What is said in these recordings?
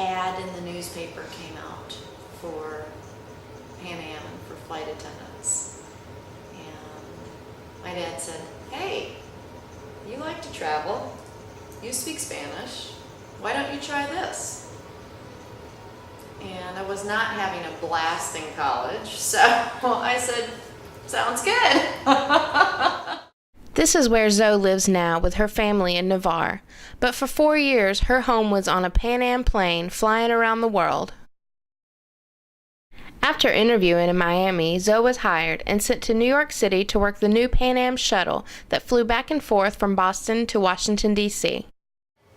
ad in the newspaper came out for Pan Am and for flight attendants. And my dad said, "Hey, you like to travel, you speak Spanish, why don't you try this?" And I was not having a blast in college, so I said, "Sounds good." This is where Zoe lives now with her family in Navarre, but for 4 years her home was on a Pan Am plane flying around the world. After interviewing in Miami, Zoe was hired and sent to New York City to work the new Pan Am shuttle that flew back and forth from Boston to Washington, D.C.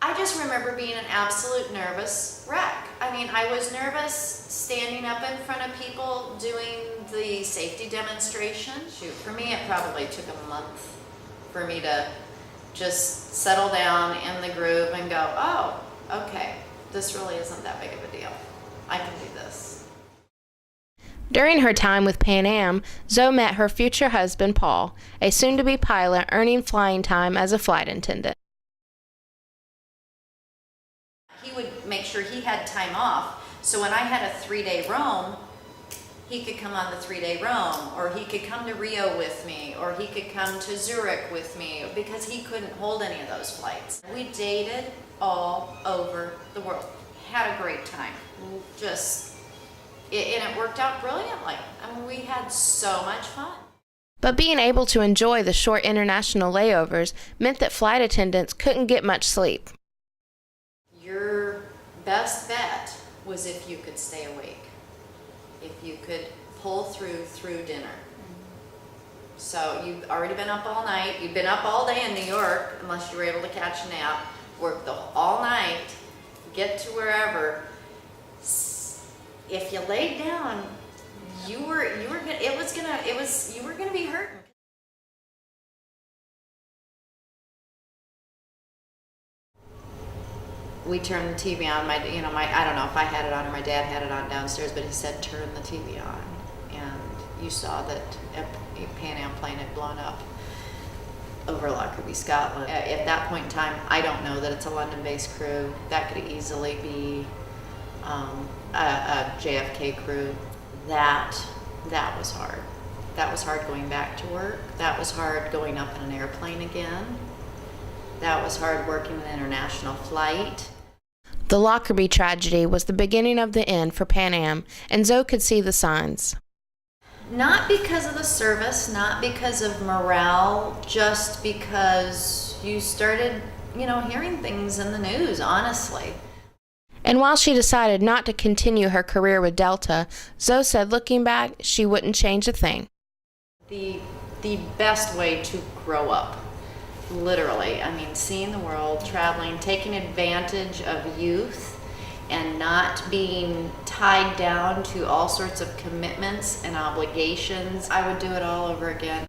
I just remember being an absolute nervous wreck. I mean, I was nervous standing up in front of people doing the safety demonstration. Shoot, for me it probably took a month for me to just settle down in the groove and go, "Oh, okay, this really isn't that big of a deal. I can do this." During her time with Pan Am, Zoe met her future husband, Paul, a soon-to-be pilot earning flying time as a flight attendant. He would make sure he had time off, so when I had a 3-day roam, he could come on the 3-day roam, or he could come to Rio with me, or he could come to Zurich with me, because he couldn't hold any of those flights. We dated all over the world, had a great time, and it worked out brilliantly. I mean, we had so much fun. But being able to enjoy the short international layovers meant that flight attendants couldn't get much sleep. Your best bet was if you could stay awake, if you could pull through dinner. So you've already been up all night, you've been up all day in New York, unless you were able to catch a nap, work all night, get to wherever. If you laid down, you were gonna be hurting. We turned the TV on. I don't know if I had it on or my dad had it on downstairs, but he said turn the TV on, and you saw that a Pan Am plane had blown up over Lockerbie, Scotland. At that point in time, I don't know that it's a London-based crew. That could easily be a JFK crew. That was hard. That was hard going back to work. That was hard going up in an airplane again. That was hard working an international flight. The Lockerbie tragedy was the beginning of the end for Pan Am, and Zoe could see the signs. Not because of the service, not because of morale, just because you started, hearing things in the news, honestly. And while she decided not to continue her career with Delta, Zoe said looking back, she wouldn't change a thing. The best way to grow up, literally, seeing the world, traveling, taking advantage of youth, and not being tied down to all sorts of commitments and obligations. I would do it all over again.